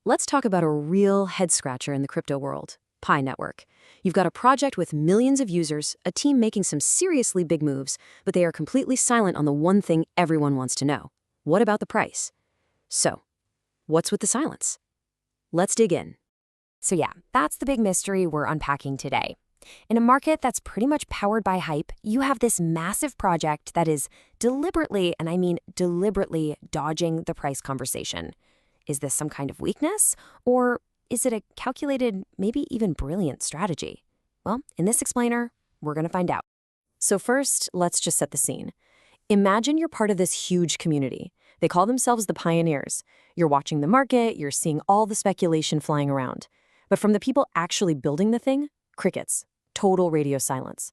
Let's talk about a real head-scratcher in the crypto world, Pi Network. You've got a project with millions of users, a team making some seriously big moves, but they are completely silent on the one thing everyone wants to know. What about the price? So, what's with the silence? Let's dig in. So yeah, that's the big mystery we're unpacking today. In a market that's pretty much powered by hype, you have this massive project that is deliberately, and I mean deliberately, dodging the price conversation. Is this some kind of weakness? Or is it a calculated, maybe even brilliant strategy? Well, in this explainer, we're going to find out. So first, let's just set the scene. Imagine you're part of this huge community. They call themselves the pioneers. You're watching the market, you're seeing all the speculation flying around. But from the people actually building the thing, crickets, total radio silence.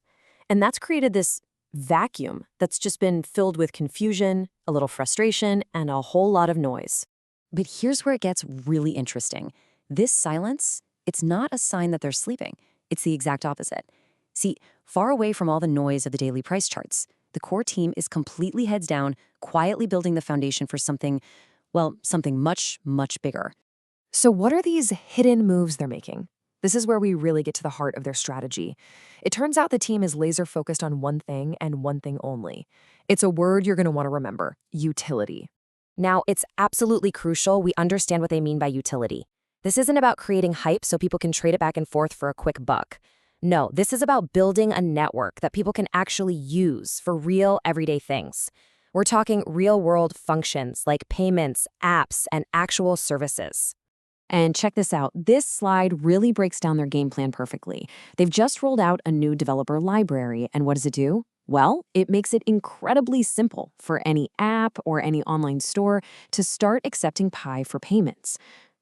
And that's created this vacuum that's just been filled with confusion, a little frustration, and a whole lot of noise. But here's where it gets really interesting. This silence, it's not a sign that they're sleeping. It's the exact opposite. See, far away from all the noise of the daily price charts, the core team is completely heads down, quietly building the foundation for something, well, something much, much bigger. So what are these hidden moves they're making? This is where we really get to the heart of their strategy. It turns out the team is laser focused on one thing and one thing only. It's a word you're going to want to remember: utility. Now, it's absolutely crucial we understand what they mean by utility. This isn't about creating hype so people can trade it back and forth for a quick buck. No, this is about building a network that people can actually use for real everyday things. We're talking real-world functions like payments, apps, and actual services. And check this out. This slide really breaks down their game plan perfectly. They've just rolled out a new developer library, and what does it do? Well, it makes it incredibly simple for any app or any online store to start accepting Pi for payments.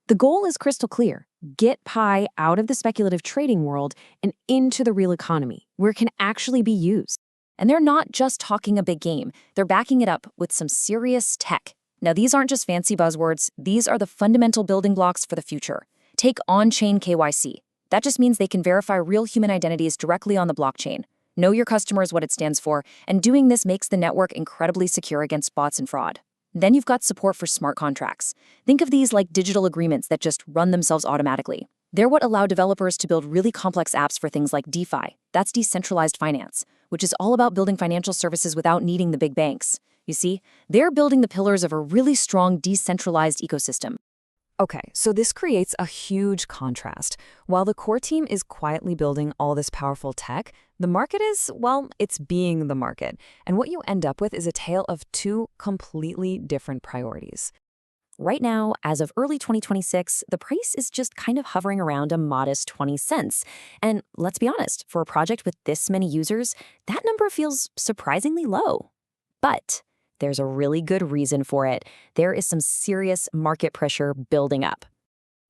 The goal is crystal clear: get Pi out of the speculative trading world and into the real economy, where it can actually be used. And they're not just talking a big game, they're backing it up with some serious tech. Now, these aren't just fancy buzzwords, these are the fundamental building blocks for the future. Take on-chain KYC. That just means they can verify real human identities directly on the blockchain. Know your customer is what it stands for, and doing this makes the network incredibly secure against bots and fraud. Then you've got support for smart contracts. Think of these like digital agreements that just run themselves automatically. They're what allow developers to build really complex apps for things like DeFi. That's decentralized finance, which is all about building financial services without needing the big banks. You see, they're building the pillars of a really strong decentralized ecosystem. Okay, so this creates a huge contrast. While the core team is quietly building all this powerful tech, the market is, well, it's being the market. And what you end up with is a tale of two completely different priorities. Right now, as of early 2026, the price is just kind of hovering around a modest 20 cents. And let's be honest, for a project with this many users, that number feels surprisingly low. But there's a really good reason for it. There is some serious market pressure building up.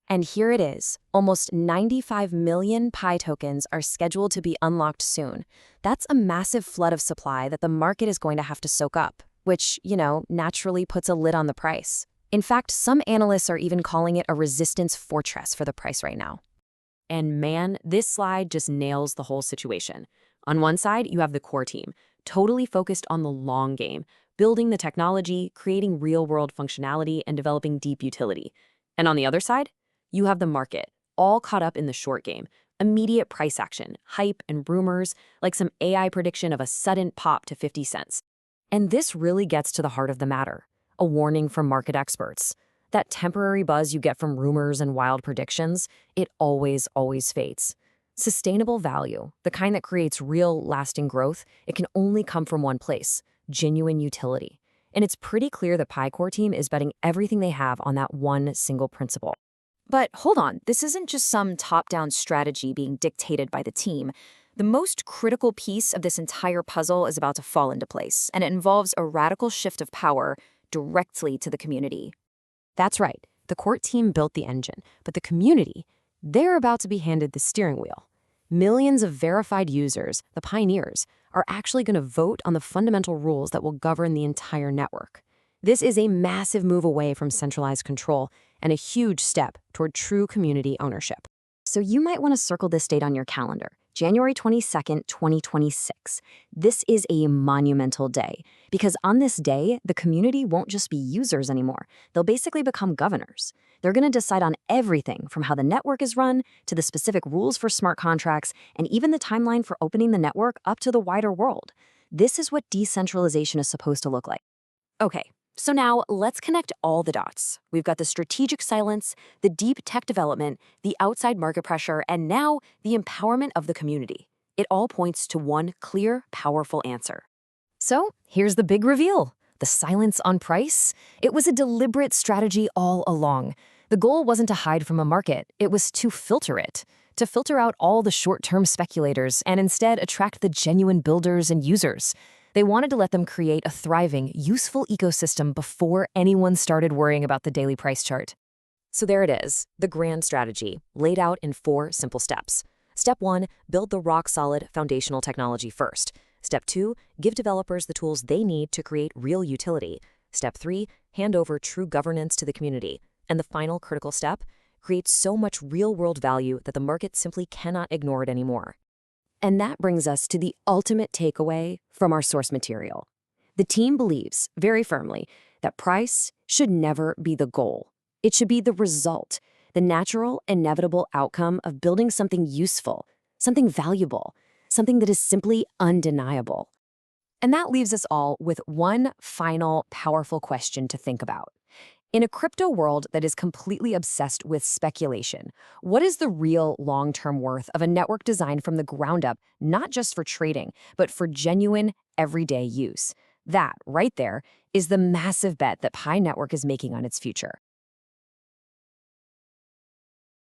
And here it is. Almost 95 million Pi tokens are scheduled to be unlocked soon. That's a massive flood of supply that the market is going to have to soak up, which, naturally puts a lid on the price. In fact, some analysts are even calling it a resistance fortress for the price right now. And man, this slide just nails the whole situation. On one side, you have the core team, totally focused on the long game, building the technology, creating real-world functionality, and developing deep utility. And on the other side, you have the market, all caught up in the short game, immediate price action, hype, and rumors, like some AI prediction of a sudden pop to 50 cents. And this really gets to the heart of the matter, a warning from market experts. That temporary buzz you get from rumors and wild predictions, it always, always fades. Sustainable value, the kind that creates real, lasting growth, it can only come from one place: genuine utility. And it's pretty clear the Pi core team is betting everything they have on that one single principle. But hold on, this isn't just some top-down strategy being dictated by the team. The most critical piece of this entire puzzle is about to fall into place, and it involves a radical shift of power directly to the community. That's right, the core team built the engine, but the community, they're about to be handed the steering wheel. Millions of verified users, the pioneers, are actually going to vote on the fundamental rules that will govern the entire network. This is a massive move away from centralized control and a huge step toward true community ownership. So you might want to circle this date on your calendar, January 22nd, 2026. This is a monumental day because on this day, the community won't just be users anymore. They'll basically become governors. They're going to decide on everything from how the network is run to the specific rules for smart contracts and even the timeline for opening the network up to the wider world. This is what decentralization is supposed to look like. Okay, so now let's connect all the dots. We've got the strategic silence, the deep tech development, the outside market pressure, and now the empowerment of the community. It all points to one clear, powerful answer. So here's the big reveal. The silence on price? It was a deliberate strategy all along. The goal wasn't to hide from a market, it was to filter it. To filter out all the short-term speculators and instead attract the genuine builders and users. They wanted to let them create a thriving, useful ecosystem before anyone started worrying about the daily price chart. So there it is, the grand strategy, laid out in 4 simple steps. Step 1, build the rock-solid foundational technology first. Step 2, give developers the tools they need to create real utility. Step 3, hand over true governance to the community. And the final critical step, create so much real-world value that the market simply cannot ignore it anymore. And that brings us to the ultimate takeaway from our source material. The team believes, very firmly, that price should never be the goal. It should be the result, the natural, inevitable outcome of building something useful, something valuable, something that is simply undeniable. And that leaves us all with one final, powerful question to think about. In a crypto world that is completely obsessed with speculation, what is the real long-term worth of a network designed from the ground up, not just for trading, but for genuine, everyday use? That, right there, is the massive bet that Pi Network is making on its future.